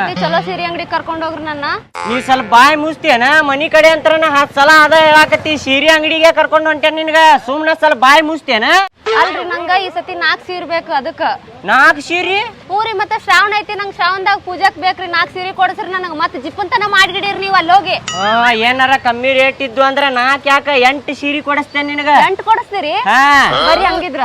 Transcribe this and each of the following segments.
ಸತಿ ಚಲೋ ಸೀರೆ ಅಂಗಡಿ ಕರ್ಕೊಂಡ್ ಹೋಗ್ರಿ ನನ್ನ. ನೀ ಸ್ವಲ್ಪ ಬಾಯಿ ಮುಚ್ತೇನ ಮನಿ ಕಡೆ ಅಂತಾರನ 10 ಸಲ ಅದ ಹೇಳಾಕತ್ತಿ ಸೀರೆ ಅಂಗಡಿಗೆ ಕರ್ಕೊಂಡು ಹೊಂಟೇನ ನಿನಗ ಸುಮ್ನೆ ಸ್ವಲ್ಪ ಬಾಯಿ ಮುಚ್ತೇನ. ಅಲ್ರಿ ನಂಗ ಈ ಸತಿ 4 ಸೀರೆ ಬೇಕು ಅದಕ್ಕ. 4 ಸೀರೆ? ಹೂರಿ ಮತ್ತೆ ಶ್ರಾವಣ ಐತಿ ನಂಗೆ ಶ್ರಾವಣದಾಗ ಪೂಜಾಕ್ ಬೇಕ್ರಿ 4 ಸೀರೆ ಕೊಡ್ಸ್ರಿ ನನಗ. ಮತ್ತೆ ಜಿಪ್ಪಂತನ ಮಾಡಿಗಿಡಿರಿ ನೀವು ಅಲ್ಲಿ ಹೋಗಿ. ಏನಾರ ಕಮ್ಮಿ ರೇಟ್ ಇದ್ದು ಅಂದ್ರ 4 ಯಾಕ 8 ಸೀರೆ ಕೊಡಿಸ್ತೇನೆ ನಿನಗ. 8 ಕೊಡಿಸ್ತೀರಿ? ಬರೀ ಹಂಗಿದ್ರ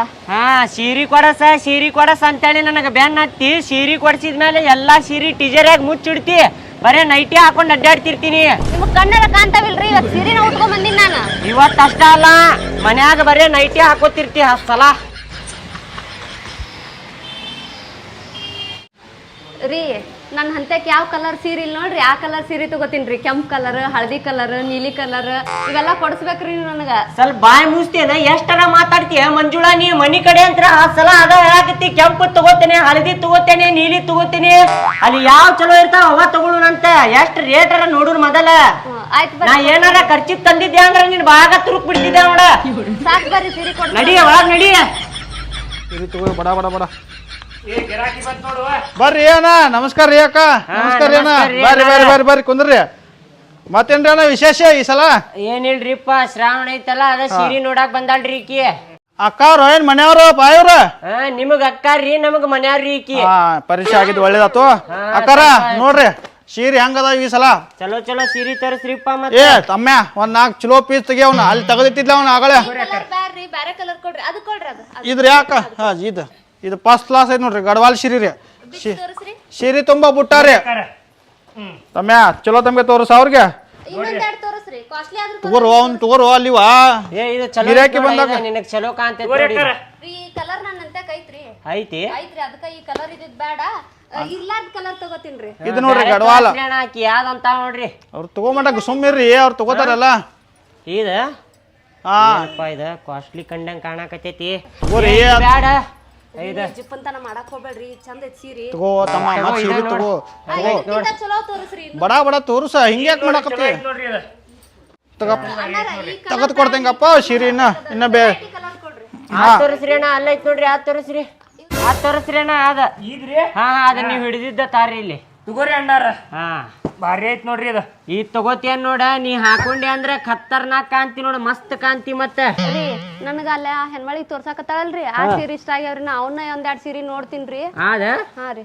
ಸೀರೆ ಕೊಡಸ ಅಂತೇಳಿ ನನಗ ಬೆನ್ನ ಹತ್ತಿ ಸೀರೆ ಕೊಡ್ಸಿದ್ಮೇಲೆ ಎಲ್ಲಾ ಸೀರೆ ಟಿಜರ್ಯಾಗ ಮುಚ್ಚಿಡ್ತಿ ಬರೇ ನೈಟಿ ಹಾಕೊಂಡ್ ಅಡ್ಡಾಡ್ತಿರ್ತೀನಿ. ನಿಮಗ್ ಕಣ್ಣರ ಕಾಣ್ತಾವಿಲ್ರಿ ಇವತ್ ಸೀರೆನ ಉಟ್ಕೊಂಡ್ ಬಂದಿನಿ ನಾನು. ಇವತ್ತು ಅಷ್ಟ ಅಲ್ಲ ಮನ್ಯಾಗ ಬರೇ ನೈಟಿ ಹಾಕೋತಿರ್ತಿ 10 ಸಲ. ರೀ ನನ್ನ ಹಂತಕ್ಕೆ ಯಾವ ಕಲರ್ ಸೀರೆ ಇಲ್ಲ ನೋಡ್ರಿ ಆ ಕಲರ್ ಸೀರೆ ತಗೋತೀನ್ರಿ. ಕೆಂಪ್ ಕಲರ್, ಹಳದಿ ಕಲರ್, ನೀಲಿ ಕಲರ್ ಇವೆಲ್ಲ ಕೊಡಿಸ್ಬೇಕ್ರಿ ನನಗ. ಸ್ವಲ್ಪ ಬಾಯಿ ಮುಚ್ತೇನ ಎಷ್ಟರ ಮಾತಾಡ್ತೀಯ ಮಂಜುಳಾ. ನೀ ಮನಿ ಕಡೆ ಅಂತ 10 ಸಲ ಅದ ಹೇಳಾಕತ್ತಿ. ಕೆಂಪು ತಗೋತೇನೆ, ಹಳದಿ ತಗೋತೇನೆ, ನೀಲಿ ತಗೋತೇನೆ. ಅಲ್ಲಿ ಯಾವ ಚಲೋ ಇರ್ತಾವ ಅವ ತಗೊಳುನಂತ. ಎಷ್ಟ್ ರೇಟರ ನೋಡುನ್ ಮೊದಲ. ನಾ ಏನಾರ ಖರ್ಚಿಗೆ ತಂದಿದ್ದೆ ಅಂದ್ರ ನೀನ್ ಬಾಗ ತುರುಕ್ ಬಿಡ್ತಿದ್ದೆ ನೋಡ. ಸಾಕ್ ಬರ್ರಿ ಸೀರೆ ಕೊಡ್. ನಡಿಯ ಒಳಗ್ ನಡಿಯ. ಸೀರೆ ತಗೋ ಬಡ ಬಡ ಬಡ ಬರ್ರಿ ಅಣ್ಣ. ನಮಸ್ಕಾರ ರೀ ಅಕ್ಕ. ನಮಸ್ಕಾರ ರೀ ಅಣ್ಣ. ಬರ್ರಿ ಬರ್ರಿ ಬರ್ರಿ ಬರ್ರಿ ಕುಂದ್ರಿ. ಮತ್ತೇನ್ರಿ ಅಣ್ಣ ವಿಶೇಷ ಈ ಸಲ? ಏನಿಲ್ರಿಪ್ಪ ಶ್ರಾವಣ ಐತಲ್ಲ ಅದ ಸೀರೆ ನೋಡಾಕ್ ಬಂದಾಳ್ರಿ ಈಕಿ. ಅಕ್ಕ ಅವ್ರ ಏನ್ ಮನೆಯವ್ರ ಬಾಯವ್ರ? ನಿಮಗ್ ಅಕ್ಕಾರ್ರಿ ನಮಗ್ ಮನ್ಯಾರ್ರಿ ಈಕಿ. ಪರೀಕ್ಷೆ ಆಗಿದ್ ಒಳ್ಳೇದಾತು. ಅಕ್ಕಾರ ನೋಡ್ರಿ ಸೀರೆ ಹೆಂಗದ ಈ ಸಲ? ಚಲೋ ಚಲೋ ಸೀರೆ ತರಿಸ್ರಿಪ್ಪ. ಏ ತಮ್ಮ ಒಂದ್ 4 ಚಲೋ ಪೀಸ್ ತೆಗಿಯವನ ಅಲ್ಲಿ ತಗದಿಟ್ಟಿದ್ಲ ಅವ್ನ ಆಗಳೆ. ಇದ್ರಿ ಯಾಕ ಇದು ಫಸ್ಟ್ ಕ್ಲಾಸ್ ಐತಿ ನೋಡ್ರಿ. ಗಡ್ವಾಲ್ ಸೀರೆ ರೀ. ಸೀರೆ ತುಂಬಾ ಬುಟ್ಟಾರಿ ತಮ್ಮ. ಚಲೋ ತಮ್ಗೆ ತೋರ್ಸ ಅವ್ರಿಗೆ ತಗೋರು ಅವ್ನ್ ತಗೋರು ಅಲ್ಲಿವಾ ಗಿರಾಕಿ ಬಂದಾಗ ನಿನಗ್ ಚಲೋ ಕಾಂತೈತಿ ಐತಿ. ಇದು ನೋಡ್ರಿ ಗಡ್ವಾಲ ಯಾವ್ದಂತ ನೋಡ್ರಿ. ಅವ್ರು ತಗೋಮಟ ಸುಮ್ಮಿರ್ರಿ ಅವ್ರು ತಗೋತಾರಲ್ಲ. ಇದ ಹಾ ಇದ ಕಾಸ್ಟ್ಲಿ ಕಂಡಂಗ್ ಕಾಣಕತ್ತೈತಿ. ಬ್ಯಾಡ ಜಿಪ್ಪಂತನ ಮಾಡಕ್ ಹೋಗ್ಬೇಡ್ರಿ. ಚಂದ ಐತಿ ಸೀರೆ. ತಗೋ ತಮ್ಮ ಮತ್ ಸೀರೆ ತಗೋ ಚಲೋ ತೋರಿಸ್ರಿ. ಬಡ ಬಡ ತೋರ್ಸ ಹಿಂಗ್ಯಾಕ್ ಮಾಡಕತ್ತಿ. ತಗದ್ ಕೊಡ್ತೇಂಗಪ್ಪ ಸೀರೆ ಇನ್ನ ಬೇ ತೋರಿಸ್ರಿ ಅಣ್ಣ. ಅಲ್ಲ ಐತ್ ನೋಡ್ರಿ ಅದ್ ತೋರಿಸ್ರಿ. ಅದ್ ತೋರಿಸ್ರಿ ಅಣ್ಣ. ಅದ ಅದ ನೀವ್ ಹಿಡಿದಿದ್ದ ತಾರಿ ಇಲ್ಲಿ ತಗೋರಿ ಅಣ್ಣಾರ. ಬಾರಿ ಐತ್ ನೋಡ್ರಿ ಅದ. ಈ ತಗೋತಿಯನ್ ನೋಡ ನೀ ಹಾಕೊಂಡೆ ಅಂದ್ರ ಖತ್ತರ್ನಾಕ್ ಕಾಂತಿ ನೋಡ ಮಸ್ತ್ ಕಾಂತಿ. ಮತ್ತ ನನಗ ಅಲ್ಲ ಹೆಣ್ಮಳಿಗ್ ತೋರ್ಸಾಕತ್ತಾಳಲ್ರಿ ಆ ಸೀರೆ ಇಷ್ಟ ಆಗ್ಯಾವ್ರಿ. ನಾ ಅವನ್ನ 1-2 ಸೀರೆ ನೋಡ್ತೀನ್ರಿ. ಅದ ಹಾ ರೀ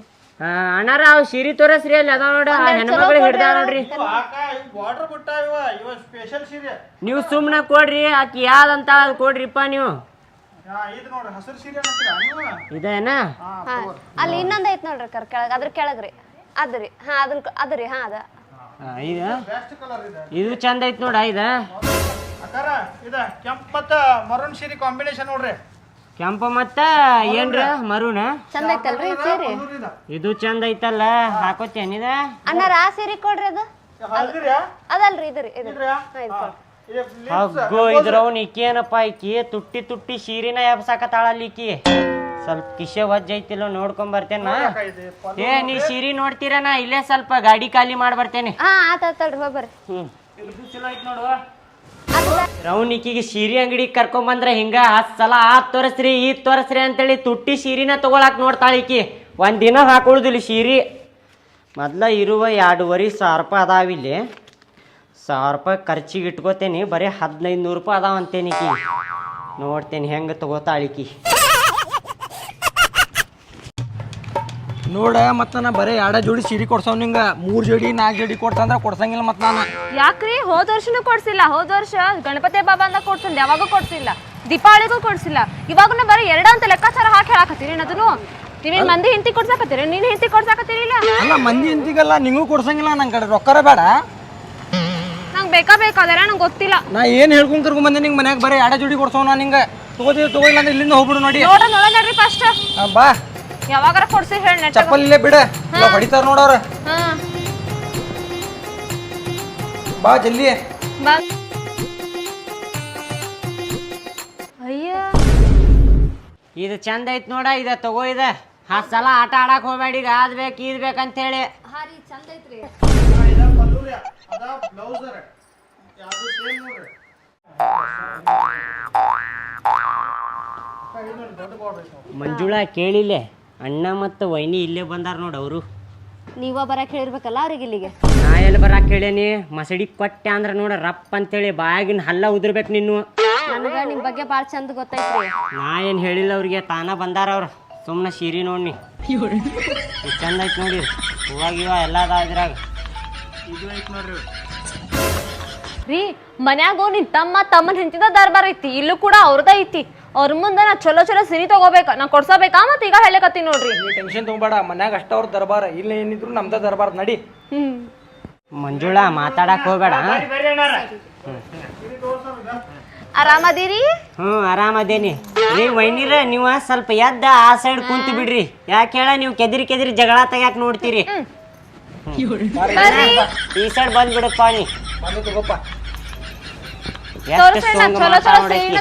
ಅಣ್ಣಾರ ಅವ್ ಸೀರೆ ತೋರಿಸ್ರಿ ಅಲ್ಲಿ ಅದ ನೋಡ ಹೆಣ್ಮಕ್ಳು ಹಿಡ್ದ ನೋಡ್ರಿ. ನೀವು ಸುಮ್ನ ಕೊಡ್ರಿ. ಆಕಿ ಯಾವ್ದಂತ ಕೊಡ್ರಿಪ್ಪ ನೀವು. ಇದೇನ ಅಲ್ಲಿ ಇನ್ನೊಂದ್ ಐತ್ ನೋಡ್ರಿ ಕೆಳಗ ಅದ್ರ ಕೆಳಗ್ರಿ ಅದ್ರಿ. ಅದರಿ ಅದ ಇದು ಚಂದ ಐತ್ ನೋಡ. ಕೆಂಪ್ ಮತ್ತ ಮರೂನ್ ಸೀರೆ ಕಾಂಬಿನೇಷನ್ ನೋಡ್ರಿ. ಕೆಂಪ ಮತ್ತ ಏನ್ರ ಮರೂನ ಚಂದ ಐತಲ್ರಿ ಸೀರೆ. ಇದು ಚಂದ ಐತಲ್ಲ ಹಾಕೋತೇನಿದ. ಅಣ್ಣಾರ ಆ ಸೀರೆ ಕೊಡ್ರಿ. ಅದು ಅದಲ್ರಿ ಇದ್ರಿ ಇದ್ರವ್ನ ಈಕೇನಪ್ಪ ಈಕಿ ತುಟ್ಟಿ ತುಟ್ಟಿ ಸೀರಿನ ಎಬ್ಸಾಕತ್ತಾಳಲ್ಲಿ ಈಕಿ. ಸ್ವಲ್ಪ ಕಿಶೆ ವಜ್ಜ ಐತಿಲ್ಲ ನೋಡ್ಕೊಂಡ್ ಬರ್ತೇನ. ನೀ ಸೀರಿ ನೋಡ್ತೀರನ ಇಲ್ಲೇ ಸ್ವಲ್ಪ ಗಾಡಿ ಖಾಲಿ ಮಾಡಿ ಬರ್ತೇನೆ. ಆತಲ್ರಿ ಹೋಗ್ಬರ್ರಿ. ಚಲೋ ಐತ್ ನೋಡುವ. ರೌನಿಕಿಗೆ ಸೀರೆ ಅಂಗಡಿ ಕರ್ಕೊಂಡ್ ಬಂದ್ರ ಹಿಂಗ 10 ಸಲ ತೋರಿಸ್ರಿ ತೋರಿಸ್ರಿ ಅಂತೇಳಿ ತುಟ್ಟಿ ಸೀರಿನ ತಗೊಳಕ್ ನೋಡ್ತಾಳ ಈಕಿ. ಒಂದಿನ ಹಾಕೊಳುದಿಲ್ಲ ಸೀರೆ. ಮೊದ್ಲ ಇರುವ 2,500 ರೂಪಾಯಿ ಅದಾವಿಲ್ಲಿ. 1,000 ರೂಪಾಯಿ ಖರ್ಚಿಗೆ ಇಟ್ಕೋತೇನಿ. ಬರೀ 1,500 ರೂಪಾಯಿ ಅದಾವಂತೇನಿ ಈಕಿ. ನೋಡ್ತೇನೆ ಹೆಂಗ ತಗೋತಾಳಿಕಿ ನೋಡ. ಮತ್ತ ನಾ ಬರೀ 2 ಜೋಡಿ ಸೀರೆ ಕೊಡ್ಸವ್ ನಿಂಗ. 3 ಜೋಡಿ 4 ಜೋಡಿ ಕೊಡ್ತಂದ್ರ ಕೊಡ್ಸಂಗಿಲ್ಲ. ಮತ್ ನಾನು ಯಾಕ್ರಿ ಹೋದ ವರ್ಷನೂ ಕೊಡ್ಸಿಲ್ಲ. ಹೋದ ವರ್ಷ ಗಣಪತಿ ಹಬ್ಬ ಅಂದಾಗ ಕೊಡ್ಸಂದ್ ಯಾವಾಗೂ ಕೊಡ್ಸಿಲ್ಲ. ದೀಪಾವಳಿಗೂ ಕೊಡ್ಸಿಲ್ಲ. ಇವಾಗನ ಬರೀ 2 ಅಂತ ಲೆಕ್ಕಾಚಾರ ಹಾಕಿ ಹೇಳಾಕತ್ತೀರಿ. ಅದನ್ನು ನೀವೇನ್ ಮಂದಿ ಹಿಂತಿ ಕೊಡ್ಸಾಕತ್ತೀರಿ? ನೀನ್ ಹಿಂತಿ ಕೊಡ್ಸಾಕತ್ತೀರಿಲ್ಲ. ಅಲ್ಲ ಮಂದಿ ಹಿಂತಿಗಲ್ಲ ನಿಂಗೂ ಕೊಡ್ಸಂಗಿಲ್ಲ. ನನ್ ಕಡೆ ರೊಕ್ಕರ ಬೇಡ. ನಂಗೆ ಬೇಕಾದ್ರೆ ನಂಗೆ ಗೊತ್ತಿಲ್ಲ. ನಾ ಏನ್ ಹೇಳ್ಕೊಂಡ್ ಕರ್ಕೊಂಡ್ ಬಂದೆ ನಿಂಗೆ ಮನ್ಯಾಗ ಬರೀ 2 ಜೋಡಿ ಕೊಡ್ಸವ್. ನಾ ನಿಂಗೆ ತಗೋದಿಲ್ಲ ಅಂದ್ರೆ ಇಲ್ಲಿಂದ ಹೋಗ್ಬಿಡು. ನೋಡಿ ನೋಡ್ರಿ ಫಸ್ಟ್ ಬಾ. ಯಾವಾಗಾರ ಕೊಡ್ಸಿ ಹೇಳಿ. ಚಪ್ಪಲ್ ಇಲ್ಲೇ ಬಿಡ ಹೊಡಿತಾರ ನೋಡವ್ರ. ಬಾ ಜಲ್ದಿ. ಇದು ಚಂದ ಐತ್ ನೋಡ. ಇದ ತಗೋ. ಇದ 10 ಸಲ ಆಟ ಆಡಕ್ ಹೋಗ್ಬೇಡಿ. ಈಗ ಅದ್ ಬೇಕ್ ಇದ್ ಬೇಕಂತ ಹೇಳಿ. ಮಂಜುಳಾ ಕೇಳಿಲ್ಲ ಅಣ್ಣ ಮತ್ತು ವೈನಿ ಇಲ್ಲೇ ಬಂದಾರ ನೋಡ. ಅವರು ನೀವ ಬರಕ್ ಹೇಳಿರ್ಬೇಕಲ್ಲ ಅವ್ರಿಗೆ ಇಲ್ಲಿಗೆ. ನಾ ಎಲ್ಲಿ ಬರಾಕ್ ಹೇಳೇನಿ ಮಸಡಿ ಕೊಟ್ಟೆ ಅಂದ್ರ ನೋಡ ರಪ್ ಅಂತೇಳಿ ಬಾಯಾಗಿನ ಹಲ್ಲ ಉದ್ರಬೇಕು ನಿನ್ನು. ನನಗ ನಿಮ್ ಬಗ್ಗೆ ಬಾಳ್ ಚಂದ ಗೊತ್ತೈತ್ರಿ. ನಾ ಏನ್ ಹೇಳಿಲ್ಲ ಅವ್ರಿಗೆ, ತಾನ ಬಂದಾರ ಅವ್ರು. ಸುಮ್ಮನೆ ಸೀರೆ ನೋಡಿ ಚಂದ ಐತ್ ನೋಡಿ, ಹೂವಾಗಿವ ಎಲ್ಲ ಅದ್ರಾಗ. ಇದು ಐತ್ ನೋಡ್ರಿ. ರೀ ಮನ್ಯಾಗು ನಿನ್ ತಮ್ಮನ ಹೆಂಡತಿದ ದರ್ಬಾರ್ ಐತಿ, ಇಲ್ಲೂ ಕೂಡ ಅವ್ರದ ಐತಿ. ಅವ್ರ ಮುಂದೆ ನಾ ಚಲೋ ಸೀರೆ ತಗೋಬೇಕ, ನಾ ಕೊಡ್ಸಬೇಕಾ? ಮತ್ ಈಗ ಹೇಳಕತ್ತೀನಿ ನೋಡ್ರಿ. ಟೆನ್ಷನ್ ತಗೋಬೇಡ, ಮನ್ಯಾಗ ಅಷ್ಟ ಅವ್ರ ದರ್ಬಾರ, ಇಲ್ಲಿ ಏನಿದ್ರು ನಮ್ದ ದರ್ಬಾರ್ ನಡಿ. ಮಂಜುಳಾ ಮಾತಾಡಕ್ ಹೋಗ್ಬೇಡ. ಆರಾಮದಿರಿ? ಆರಾಮದೇನಿ ರೀ. ವೈನಿರ ನೀವ ಸ್ವಲ್ಪ ಎದ್ದ ಆ ಸೈಡ್ ಕುಂತು ಬಿಡ್ರಿ. ಯಾಕೆ ಹೇಳ, ನೀವು ಕೆದಿರಿ ಜಗಳ ತೆಗ್ಯಾಕ ನೋಡ್ತೀರಿ. ಈ ಸೈಡ್ ಬಂದ್ಬಿಡಪ್ಪ ನೀ. ತಗೋಪ್ಪ.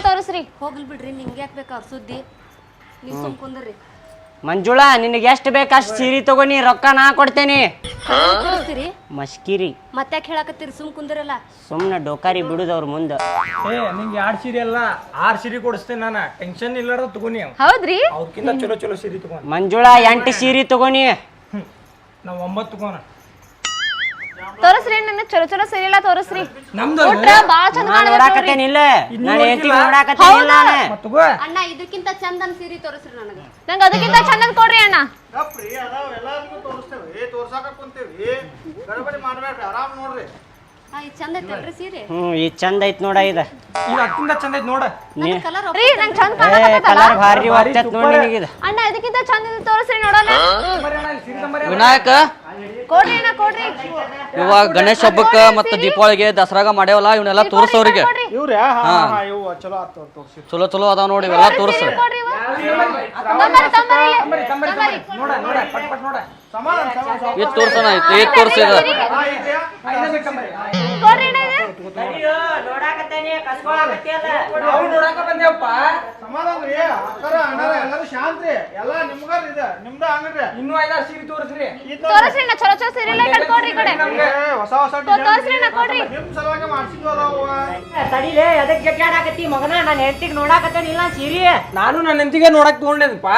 ತೋರಿಸ್ರಿ. ಹೋಗ್ಲಿ ಬಿಡ್ರಿ, ನಿಂಗೆ ಯಾಕೆ ಬೇಕು ಅವ್ರ ಸುದ್ದಿ? ನೀವ್ ಸುಮ್ ಕುಂದ್ರಿ. ಮಂಜುಳಾ ನಿನಗೆ ಎಷ್ಟು ಬೇಕು ಅಷ್ಟು ಸೀರೆ ತಗೋನಿ, ರೊಕ್ಕ ನಾ ಕೊಡ್ತೇನೆ. ತೋರಿಸ್ತೀರಿ ಮಸ್ಕಿರಿ ಮತ್ತೆ ಹೇಳಕತ್ತೀರಿ? ಸುಮ್ ಕುಂದ್ರಲ್ಲ. ಸುಮ್ನೆ ಡೋಕಾರಿ ಬಿಡುದವ್ರ ಮುಂದೆ. ನಿಂಗೆ 2 ಸೀರೆ ಅಲ್ಲ 6 ಸೀರೆ ಕೊಡಿಸ್ತೇನೆ ನಾನು. ಟೆನ್ಷನ್ ಇಲ್ಲಾರ ತಗೋನಿ. ಹೌದ್ರಿ? ಅವ್ರಕ್ಕಿಂತ ಚಲೋ ಸೀರೆ ತಗೋಣ. ಮಂಜುಳಾ 8 ಸೀರೆ ತಗೋನಿ. ನಾವ್ 9 ತಗೋಣ. ತೋರಿಸ್ರಿ, ನನ್ನ ಚಲೋ ಸೀರೆ ಎಲ್ಲ ತೋರಿಸ್ರಿ. ನಮ್ದು ಬಾಳ ಚಂದ ನೋಡಾಕತ್ತೇನಿಲ್ಲ, ನಾನು ಹೆಂಡತಿ ನೋಡಾಕತ್ತೇನಿಲ್ಲ. ತಗೋ ಅಣ್ಣ, ಇದಕ್ಕಿಂತ ಚಂದನ್ ಸೀರೆ ತೋರಿಸ್ರಿ ನನಗ. ನಂಗೆ ಅದಕ್ಕಿಂತ ಚಂದನ್ ಕೊಡ್ರಿ ಅಣ್ಣ. ತೋರ್ಸಾಕ ಕುಂತೀವಿ, ಗಡಬಡಿ ಮಾಡ್ಬೇಡ್ರಿ, ಆರಾಮ್ ನೋಡ್ರಿ. ಇದು ಚಂದ ಐತಲ್ರಿ ಸೀರೆ? ಈ ಚಂದ ಐತ್ ನೋಡ ಇದು. ಅದಕ್ಕಿಂತ ಚಂದ ಐತ್ ನೋಡ. ಕಲರ್ ರೀ ನಂಗೆ ಚಂದ ಕಾಣಕತ್ತೈತಲ್ಲ? ಕಲರ್ ಭಾರಿ ಹೋಗ್ತೈತ್ ನೋಡಿ ನಿನಗಿದ. ಅಣ್ಣ ಇದಕ್ಕಿಂತ ಚಂದ ಇದೆ ತೋರಿಸ್ರಿ ನೋಡೋಣ. ವಿನಾಯಕ ಕೊಡ್ರಿ ಅಣ್ಣ, ಕೊಡ್ರಿ. ಇವಾಗ ಗಣೇಶ ಹಬ್ಬಕ್ಕ ಮತ್ತ ದೀಪಾವಳಿಗೆ ದಸರಾಗ ಮಾಡ್ಯಾವಲ್ಲ, ಇವನ್ನೆಲ್ಲ ತೋರ್ಸವ್ರಿಗೆ. ಇವ್ರಿ ಇವು ಚಲೋ ಆತ ತೋರ್ಸಿ. ಚಲೋ ಚಲೋ ಅದಾವ ನೋಡಿ, ಇವೆಲ್ಲ ತೋರ್ಸ್ರಿ. ಕೊಡ್ರಿ ಇವ. ತಂಬರಿ. ನೋಡ ನೋಡ ಪಟ್ ಪಟ್ ನೋಡ. ಇದು ತೋರ್ಸೋಣ, ಇದು ತೋರ್ಸಿದ. ಕೊಡ್ರಿ ಅಣ್ಣ ಇದು. ನಾವು ನೋಡಾಕ ಬಂದೇವಪ್ಪ. ಸಮಾಧಾನ ರೀ, ಅಕ್ಕರ ಅಣ್ಣರ ಎಲ್ಲರೂ ಶಾಂತ್ರಿ, ಎಲ್ಲ ನಿಮ್ಗಾರ ಇದೆ, ನಿಮ್ದ ಹಂಗ್ರಿ. ಇನ್ನೂ 5-6 ಸೀರೆ ತೋರಿಸ್ರಿ. ತೋರಿಸ್ರಿ ಅಣ್ಣ, ಚಲೋ ಸೀರೆ ಎಲ್ಲ ಕಟ್ಕೊಡ್ರಿ ಈ ಕಡೆ. ಹೊಸ ತೋರಿಸ್ರಿ ಅಣ್ಣ, ಕೊಡ್ರಿ. ನಿಮ್ ಸಲುವಾಗಿ ಮಾಡ್ಸಿದ್ವು ಅದಾವ. ತಡಿಲೇ, ಅದಕ್ಕೆ ಜಗ್ಗಾಡಕತ್ತಿ ಮಗನ. ನಾನು ಹೆಂಡತಿಗೆ ನೋಡಾಕತ್ತೇನಿಲ್ಲ ಸೀರೆ. ನಾನು ನನ್ನ ಹೆಂಡತಿಗೆ ನೋಡಕ್ ತಗೊಂಡೇನಪ್ಪ.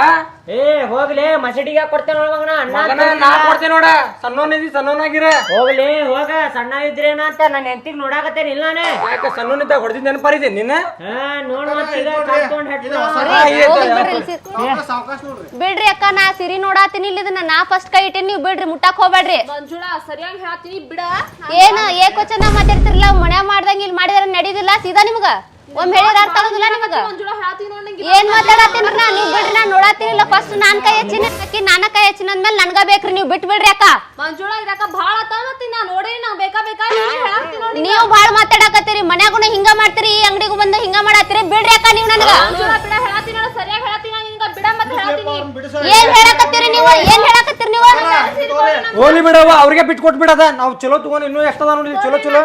ಹೋಗ್ಲೇ ಮಸಡಿಗೆ ಕೊಡ್ತೇನೆ ನೋಡ ಮಗನ. ಮಗನ ನಾ ಕೊಡ್ತೇನೆ ನೋಡ. ಸಣ್ಣವನಿದಿ ಸಣ್ಣವನಾಗಿರ. ಹೋಗ್ಲಿ ಹೋಗ, ಸಣ್ಣ ಇದ್ರೇನ ಅಂತ ನನ್ನ ಹೆಂಡತಿಗೆ ನೋಡಾಕತ್ತೇನಿಲ್ಲ ನಾನೇ. ಯಾಕೆ ಸಣ್ಣವನಿದ್ದ ಹೊಡೆದಿದ್ದ ನೆನಪಾರಿದೆ ನಿನ್ನ? ನೋಡ್ ಸಾವಕಾಶ ನೋಡ್ರಿ. ಬಿಡ್ರಿ ಅಕ್ಕ, ನಾ ಸೀರೆ ನೋಡಾತೀನಿ. ಇಲ್ಲಿ ಇದನ್ನ ನಾ ಫಸ್ಟ್ ಕೈ ಇಟ್ಟೇನಿ, ನೀವು ಬಿಡ್ರಿ, ಮುಟ್ಟಾಕ್ ಹೋಗ್ಬೇಡ್ರಿ. ಮಂಜುಳಾ ಸರಿಯಾಗಿ ಹೇಳ್ತೀನಿ, ಬಿಡ. ಏನ ಏಕೋಚನ ಮಾತಾಡ್ತಿರಲ್ಲ, ಮನ್ಯಾಗ ಮಾಡ್ದಂಗ ಇಲ್ಲಿ ಮಾಡಿದ್ರ ನಡೀದಿಲ್ಲ ಸೀದಾ ನಿಮ್ಗ. ಒಮ್ಮೆ ಹೇಳಿದ್ರ ಅರ್ಥ ಆಗುದಿಲ್ಲ ನಿಮಗ. ಮಂಜುಳಾ ಹೇಳ್ತೀನಿ ನೋಡಿ ನಂಗೆ. ಏನ್ ಮಾತಾಡತ್ತೀನ್ರಿ? ನಾ ನೀವ್ ಬಿಡ್ರಿ, ನಾ ನೋಡಾತೀನಿಲ್ಲ. ಫಸ್ಟ್ ನಾನ್ ಕೈ ಹಚ್ಚಿನ ಅಕ್ಕಿ, ನಾನ ಕೈ ಹಚ್ಚಿನ ಅಂದ್ಮೇಲೆ ನನ್ಗ ಬೇಕ್ರಿ, ನೀವ್ ಬಿಟ್ ಬಿಡ್ರಿ ಅಕ್ಕ. ಮಂಜುಳಾ ಇದಕ್ಕ ಭಾಳ ಆತ ನಾ ನೋಡಿ, ನಾ ಬೇಕಾ ಹೇಳ್ತೀನಿ ನೋಡಿ. ನೀವು ಬಾಳ್ ಮಾತಾಡಕತ್ತೀರಿ, ಮನ್ಯಾಗುನ ಹಿಂಗ ಮಾಡ್ತೀರಿ, ಈ ಅಂಗಡಿಗೂ ಬಂದ ಹಿಂಗ ಮಾಡತ್ತೀರಿ. ಬಿಡ್ರಿ ಅಕ್ಕ ನೀವು ನನಗ. ಮಂಜುಳಾ ಬಿಡ, ಹೇಳ್ತೀನಿ ನೋಡು, ಸರಿಯಾಗಿ ಹೇಳ್ತೀನಿ ನಿನಗ. ಬಿಡ ಮತ್ತೆ ಹೇಳ್ತೀನಿ. ಏನ್ ಹೇಳಕತ್ತೀರಿ ನೀವು? ಏನ್ ಹೇಳಕತ್ತೀರಿ ನೀವು? ಹೋಗ್ಲಿ ಬಿಡವ, ಅವ್ರಿಗೆ ಬಿಟ್ಟು ಕೊಟ್ಬಿಡದ. ನಾವು ಚಲೋ ತಗೊಂಡ್ ಇನ್ನೂ ಎಷ್ಟದ ನೋಡಿ, ಚಲೋ ಚಲೋ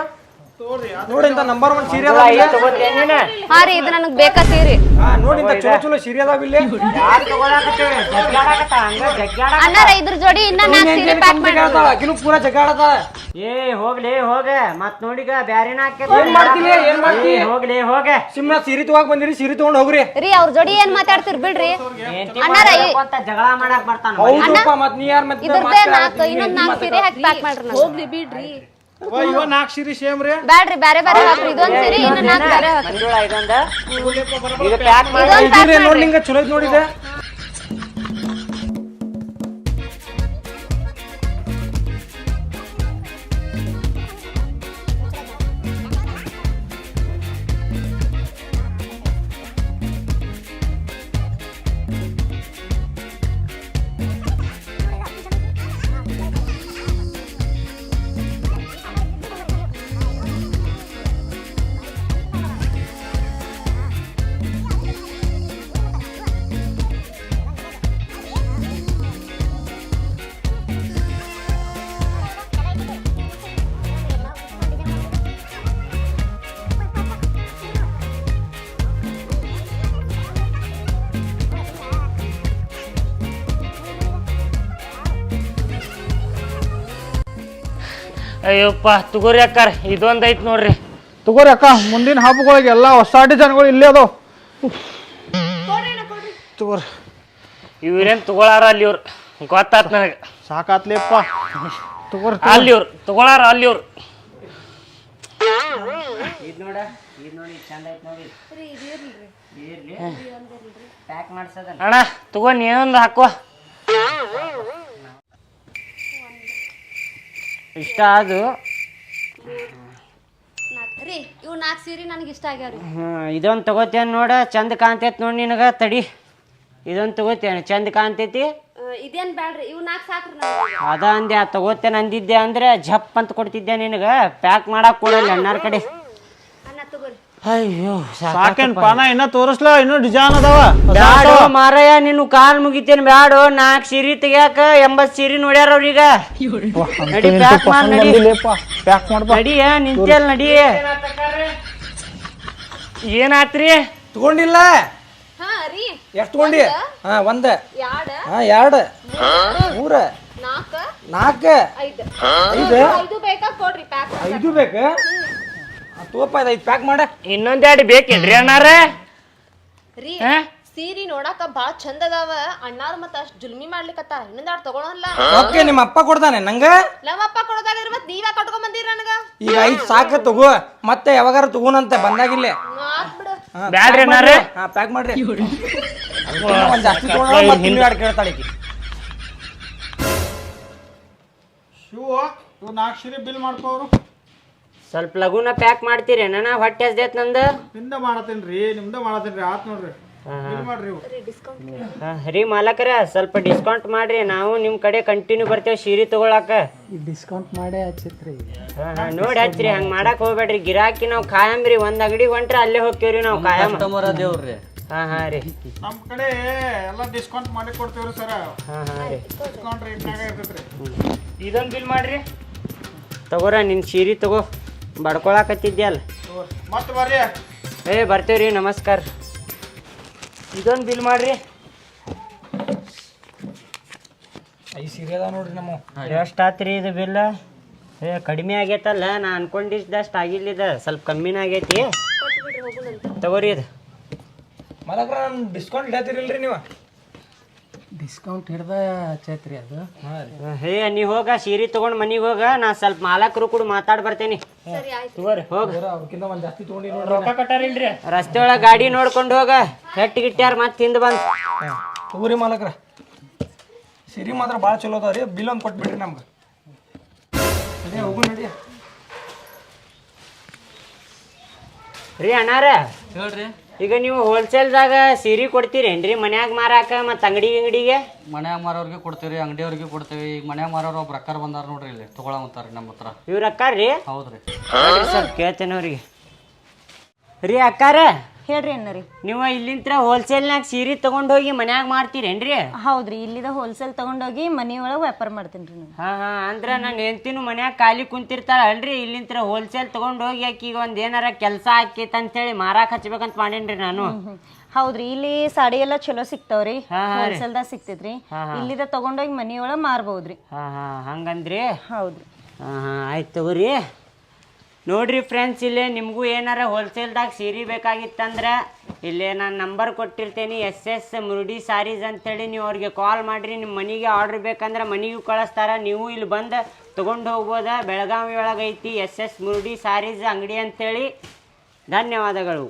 ನೋಡಿ. ಇಂತ ನಂಬರ್ 1 ಸೀರೆ ಅದಾವ. ಹಾ ರೀ, ಇದು ನನಗ್ ಬೇಕಾ ಸೀರೆ. ನೋಡಿ ಇಂತ ಚಲೋ ಚಲೋ ಸೀರೆ ಅದಾವ ಇಲ್ಲಿ. ಅಣ್ಣಾರ ಇದ್ರ ಜೋಡಿ ಇನ್ನ 4 ಸೀರೆ ಪ್ಯಾಕ್ ಮಾಡಿ. ಆಕಿನೂ ಪೂರಾ ಜಗಾಡದ. ಹೋಗ್ಲಿ ಹೋಗ, ಮತ್ ನೋಡಿಗ ಬ್ಯಾರೇನ ಏನ್ ಮಾಡ್ತೀನಿ, ಏನ್ ಮಾಡ್ತಿ? ಹೋಗ್ಲಿ ಹೋಗ. ಸಿಮ್ನ ಸೀರೆ ತಗೋಕ್ ಬಂದಿರಿ, ಸೀರೆ ತಗೊಂಡ್ ಹೋಗ್ರಿ. ರೀ ಅವ್ರ ಜೋಡಿ ಏನ್ ಮಾತಾಡ್ತಿರ್ ಬಿಡ್ರಿ. ಅಣ್ಣಾರ ಜಗಳ ಮಾಡಕ್ ಬರ್ತಾನ. ಹೌದಪ್ಪ, ಮತ್ ನೀ ಯಾರ್ ಮತ್ತೆ ಇದ್ರದ್ದೇ ಇನ್ನೊಂದ್ 4 ಸೀರೆ ಹಾಕಿ ಪ್ಯಾಕ್ ಮಾಡ್ರಿ. ಹೋಗ್ಲಿ ಬಿಡ್ರಿ. ಇವ 4 ಸೀರೆ ಸೇಮ್ ರೀ. ಬ್ಯಾಡ್ರಿ, ಬ್ಯಾರೆ ಬ್ಯಾರೆ ಹಾಕ್ರಿ. ಇದೊಂದ್ ಸೀರೆ, ಇನ್ನ 4 ಬ್ಯಾರೆ ಹಾಕ್ರಿ. ಮಂಜುಳಾ ಇದೊಂದ ಇದು ಪ್ಯಾಕ್ ಮಾಡಿ. ಇದೊಂದ್ ಪ್ಯಾಕ್ ನೋಡಿ ಮಾಡ್ರಿ. ನಿಂಗ ಚಲೋ ಐತ್ ನೋಡಿದೆ. ಅಯ್ಯಪ್ಪ ತಗೋರಿ ಅಕ್ಕಾರ, ಇದೊಂದ್ ಐತ್ ನೋಡ್ರಿ. ತಗೋರಿ ಅಕ್ಕ, ಮುಂದಿನ ಹಬ್ಬಗಳಿಗೆ ಎಲ್ಲ ಹೊಸ ಡಿಸೈನ್ಗಳು ಇಲ್ಲೇ ಅದಾವ. ತಗೋರಿ. ಇವ್ರೇನ್ ತಗೊಳಾರ ಅಲ್ಲಿ ಇವ್ರು. ಗೊತ್ತಾತ್ ನನಗೆ. ಸಾಕಾತ್ಲೇಪ್ಪ ತಗೋರಿ ಅಲ್ಲಿ ಇವ್ರು ತಗೊಳಾರ ಅಲ್ಲಿ ಇವ್ರು. ಇದು ನೋಡ ಇದು ನೋಡಿ ಚಂದ ಐತೆ ನೋಡಿ. ಇರ್ಲಿ ಪ್ಯಾಕ್ ಮಾಡ್ಸೋದನ್ನ. ಅಣ್ಣ ತಗೋ ನೀನೊಂದು ಹಾಕೋ. ಇಷ್ಟ ಅದು. ರೀ ಇವ್ 4 ಸೀರೆ ನನಗೆ ಇಷ್ಟ ಆಗ್ಯಾವ್ರಿ. ಇದೊಂದು ತಗೋತೇನೆ ನೋಡ, ಚಂದ ಕಾಣ್ತೈತಿ ನೋಡಿ ನಿನಗೆ. ತಡಿ ಇದೊಂದು ತಗೋತೇನೆ, ಚಂದ ಕಾಣ್ತೈತಿ. ಇದೇನ್ ಬ್ಯಾಡ್ರಿ ಇವ್ 4 ಸಾಕ್ರಿ ನನಗೆ. ಅದ ಅಂದೆ, ತಗೋತೇನೆ ಅಂದಿದ್ದೆ ಅಂದ್ರೆ ಝಪ್ ಅಂತ ಕೊಡ್ತಿದ್ದೆ ನಿನಗೆ. ಪ್ಯಾಕ್ ಮಾಡಕ್ ಕೊಡಲ್ಲ ಅಣ್ಣಾರ ಕಡೆ. ಅಣ್ಣ ತಗೋರಿ. ಅಯ್ಯೋ ಸಾಕೇನ್ ಪಾನ ಇನ್ನ ತೋರಿಸ್ಲಾ, ಇನ್ನೂ ಡಿಸೈನ್ ಅದಾವ. ಬ್ಯಾಡೋ ಮಾರಯ್ಯ, ನಿನ್ನ ಕಾಲ್ ಮುಗಿತೇನೆ. ಬ್ಯಾಡೋ, 4 ಸೀರೆ ತೆಗ್ಯಾಕ 80 ಸೀರೆ ನೋಡ್ಯಾರ ಅವ್ರೀಗ. ನಡಿ ಪ್ಯಾಕ್ ಮಾಡಿ, ನಡಿ ಪ್ಯಾಕ್ ಮಾಡ್ಬಾ. ನಡಿಯ ನಿಂತೇಲ್ ನಡಿ. ಏನಾತ್ರಿ? ತಗೊಂಡಿಲ್ಲ? ಹಾ ರೀ ಎಷ್ಟು ತಗೊಂಡಿ? ಹಾ 1 2 ಹಾ 2 3 4 4 5 5 5 ಬೇಕಾ ಕೊಡ್ರಿ ಪ್ಯಾಕ್. 5 ಬೇಕು? ತೋಪ 5 ಪ್ಯಾಕ್ ಮಾಡ. ಇನ್ನೊಂದೆರಡು ಬೇಕೇನ್ರಿ ಅಣ್ಣಾರ? ರೀ ಸೀರೆ ನೋಡಾಕ ಬಾಳ ಚಂದ ಅದಾವ. ಅಣ್ಣಾರು ಮತ್ತ ಅಷ್ಟ್ ಜುಲ್ಮಿ ಮಾಡ್ಲಿಕತ್ತಾರ. ಇನ್ನೊಂದ್ ತಗೊಳಲ್ಲ. ಓಕೆ, ನಿಮ್ಮ ಅಪ್ಪ ಕೊಡ್ತಾನೆ ನಂಗ? ನಮ್ಮಪ್ಪ ಕೊಡೋದಾಗಿರ್ ಮತ್ ನೀವೇ ಕಟ್ಕೊಂಡ್ ಬಂದಿರ ನನಗ. ಈಗ 5 ಸಾಕ ತಗೋ, ಮತ್ತೆ ಯಾವಾಗಾರ ತಗೋನಂತೆ ಬಂದಾಗಿಲ್ಲೇ. ಬಿಡು. ಬ್ಯಾಡ್ರಿ ಅಣ್ಣಾರ? ಹಾ ಪ್ಯಾಕ್ ಮಾಡ್ರಿ. ಒಂದ್ ಜಾಸ್ತಿ ತಗೊಂಡ್ರೆ ಮತ್ತೆ ಇನ್ನೂ 2 ಕೇಳ್ತಾಳೆ ಈಕಿ. ಶಿವ ಇವ್ 4 ಸೀರೆ ಬಿಲ್ ಮಾಡ್ಕೋರು. ಸ್ವಲ್ಪ ಲಘುನ ಪ್ಯಾಕ್ ಮಾಡ್ತೀರಿ ನನ್ನ? ಹೊಟ್ಟೆ ಹಸ್ದೈತ್ ನಂದು. ನಿಮ್ದ ಮಾಡತ್ತೇನ್ರಿ, ನಿಮ್ದ ಮಾಡತ್ತೇನ್ರಿ. ಆತ್ ನೋಡ್ರಿ, ಬಿಲ್ ಮಾಡ್ರಿ ಇವು. ರೀ ಮಾಲಕರ, ಸ್ವಲ್ಪ ಡಿಸ್ಕೌಂಟ್ ಮಾಡ್ರಿ. ನಾವು ನಿಮ್ ಕಡೆ ಕಂಟಿನ್ಯೂ ಬರ್ತೇವೆ ಸೀರೆ ತಗೊಳಕ. ಡಿಸ್ಕೌಂಟ್ ಮಾಡೇ ಹಚ್ಚಿತ್ರಿ. ನೋಡಿ ಹಚ್ಚ್ರಿ, ಹಂಗ್ ಮಾಡಕ್ ಹೋಗ್ಬೇಡ್ರಿ. ಗಿರಾಕಿ ನಾವು ಕಾಯಂ ರೀ. ಒಂದ್ ಅಂಗಡಿ ಹೊಂಟ್ರೆ ಅಲ್ಲೇ ಹೋಗ್ತೇವ್ರಿ ನಾವು ಕಾಯಂ. ದೇವ್ರಿ. ಹಾ ರೀ. ನಮ್ ಕಡೆ ಎಲ್ಲ ಡಿಸ್ಕೌಂಟ್ ಮಾಡಿ ಕೊಡ್ತೇವ್ರಿ ಸರ. ಹಾ ರೀ. ಡಿಸ್ಕೌಂಟ್ ರೇಟ್ನಾಗ ಇರ್ತೈತ್ರಿ. ಇದೊಂದು ಬಿಲ್ ಮಾಡ್ರಿ. ತಗೋರ ನಿನ್ ಸೀರೆ ತಗೋ, ಬಡ್ಕೊಳಕತ್ತಿದ್ದೆ ಅಲ್ಲ. ಮತ್ತೆ ಬರ್ರಿ. ಬರ್ತೇವ್ರಿ, ನಮಸ್ಕಾರ. ಇದೊಂದು ಬಿಲ್ ಮಾಡ್ರಿ. 5 ಸೀರೆ ಅದಾವ ನೋಡ್ರಿ ನಮ್ಮ. ಎಷ್ಟು ಆತ್ರಿ ಇದು ಬಿಲ್? ಕಡಿಮೆ ಆಗೈತಲ್ಲ, ನಾ ಅನ್ಕೊಂಡಿದ್ದಷ್ಟು ಆಗಿಲ್ಲ. ಇದು ಸ್ವಲ್ಪ ಕಮ್ಮಿನ ಆಗೈತಿ. ತಗೋರಿ ಇದು. ಮಲಕ್ರ ನಾನು ಡಿಸ್ಕೌಂಟ್ ಇಡತ್ತಿರಿಲ್ರಿ ನೀವು? ಡಿಸ್ಕೌಂಟ್ ಹಿಡ್ದ ಚೈತ್ರಿ ಅದು. ನೀ ಹೋಗ ಸೀರೆ ತಗೊಂಡ್ ಮನಿಗೆ ಹೋಗ. ನಾ ಸ್ವಲ್ಪ ಮಾಲಕರು ಕೂಡ ಮಾತಾಡ್ ಬರ್ತೇನಿ. ಹೋಗ, ಅವ್ರಕ್ಕಿಂತ ಒಂದ್ ಜಾಸ್ತಿ ತಗೊಂಡಿ ರೊಕ್ಕ ಕಟ್ಟಾರಿಲ್ರಿ? ರಸ್ತೆ ಒಳಗ ಗಾಡಿ ನೋಡ್ಕೊಂಡು ಹೋಗ. ಹೆಟ್ಟಿಗಿಟ್ಟ್ಯಾರ ಮತ್ತೆ ಹಿಂದ್ ಬಂದ್. ತಗೋರಿ ಮಾಲಕ್ರ, ಸೀರೆ ಮಾತ್ರ ಭಾಳ ಚಲೋ ಅದಾವ್ರಿ. ಬಿಲ್ ಒಂದು ಕೊಟ್ಬಿಡ್ರಿ ನಮ್ಗೆ. ಅದೇ ಹೋಗು ನಡಿ. ರೀ ಅಣ್ಣಾರ, ಹೇಳ್ರಿ. ಈಗ ನೀವು ಹೋಲ್ಸೇಲ್ದಾಗ ಸೀರೆ ಕೊಡ್ತೀರೇನ್ರಿ ಮನ್ಯಾಗ ಮಾರಾಕ ಮತ್ತು ಅಂಗಡಿಗೆ? ಮನ್ಯಾಗ ಮಾರೋರ್ಗೆ ಕೊಡ್ತೀವಿ, ಅಂಗಡಿಯವ್ರಿಗೆ ಕೊಡ್ತೀವಿ. ಈಗ ಮನ್ಯಾಗ ಮಾರೋರು ಒಬ್ರು ಅಕ್ಕಾರ ಬಂದಾರ ನೋಡ್ರಿ, ಇಲ್ಲಿ ತಗೊಳಂತಾರ್ರಿ ನಮ್ಮ ಹತ್ರ. ಇವ್ರ ಅಕ್ಕಾರ್ರಿ? ಹೌದ್ರಿ. ಸ್ವಲ್ಪ ಕೇಳ್ತೇನೆ ಅವ್ರಿಗೆ. ರೀ ಅಕ್ಕಾರ, ಹೇಳ್ರಿ ಅಣ್ಣರಿ. ನೀವು ಇಲ್ಲಿಂತ್ರ ಹೋಲ್ಸೇಲ್ನಾಗ ಸೀರೆ ತಗೊಂಡ್ ಹೋಗಿ ಮನ್ಯಾಗ ಮಾರ್ತೀರೇನ್ರಿ? ಹೌದ್ರಿ, ಇಲ್ಲಿದ ಹೋಲ್ಸೇಲ್ ತಗೊಂಡೋಗಿ ಮನಿ ಒಳಗೆ ವ್ಯಾಪಾರ ಮಾಡ್ತೀನಿ ರೀ ನಾನು. ಹಾ ಅಂದ್ರ ನಾನು ಹೆಂಡ್ತಿನೂ ಮನ್ಯಾಗ ಖಾಲಿ ಕುಂತಿರ್ತಾಳ ಅಲ್ರಿ. ಇಲ್ಲಿಂತ್ರ ಹೋಲ್ಸೇಲ್ ತಗೊಂಡ್ ಹೋಗಿ ಈಗ ಒಂದ್ ಏನಾರ ಕೆಲಸ ಆಕೈತೆ ಅಂತೇಳಿ ಮಾರಾಕ್ ಹಚ್ಬೇಕಂತ ಮಾಡೇನ್ರಿ ನಾನು. ಹೌದ್ರಿ, ಇಲ್ಲಿ ಸಾಡಿ ಎಲ್ಲ ಚಲೋ ಸಿಗ್ತಾವ್ರಿ. ಹಾ, ಹಾ ರೀ. ಹೋಲ್ಸೇಲ್ದಾಗ ಸಿಗ್ತೈತ್ರಿ. ಇಲ್ಲಿದ ತಗೊಂಡೋಗಿ ಮನಿ ಒಳಗೆ ಮಾರ್ಬೋದ್ರಿ. ಹಾ ಹಂಗಂದ್ರಿ? ಹೌದ್ರಿ. ಹಾ ಆಯ್ತು ತಗೋರಿ. ನೋಡ್ರಿ ಫ್ರೆಂಡ್ಸ್, ಇಲ್ಲೇ ನಿಮಗೂ ಏನಾರ ಹೋಲ್ಸೇಲ್ದಾಗ ಸೀರೆ ಬೇಕಾಗಿತ್ತಂದ್ರೆ ಇಲ್ಲೇ ನಾನು ನಂಬರ್ ಕೊಟ್ಟಿರ್ತೇನೆ, SS ಮುರುಡಿ ಸಾರೀಸ್ ಅಂತೇಳಿ. ನೀವು ಅವ್ರಿಗೆ ಕಾಲ್ ಮಾಡಿರಿ. ನಿಮ್ಮ ಮನೆಗೆ ಆರ್ಡ್ರ್ ಬೇಕಂದ್ರೆ ಮನೆಗೂ ಕಳಿಸ್ತಾರ. ನೀವು ಇಲ್ಲಿ ಬಂದು ತೊಗೊಂಡು ಹೋಗ್ಬೋದ. ಬೆಳಗಾವಿ ಒಳಗೈತಿ SS ಮುರುಡಿ ಸಾರೀಸ್ ಅಂಗಡಿ ಅಂತೇಳಿ. ಧನ್ಯವಾದಗಳು.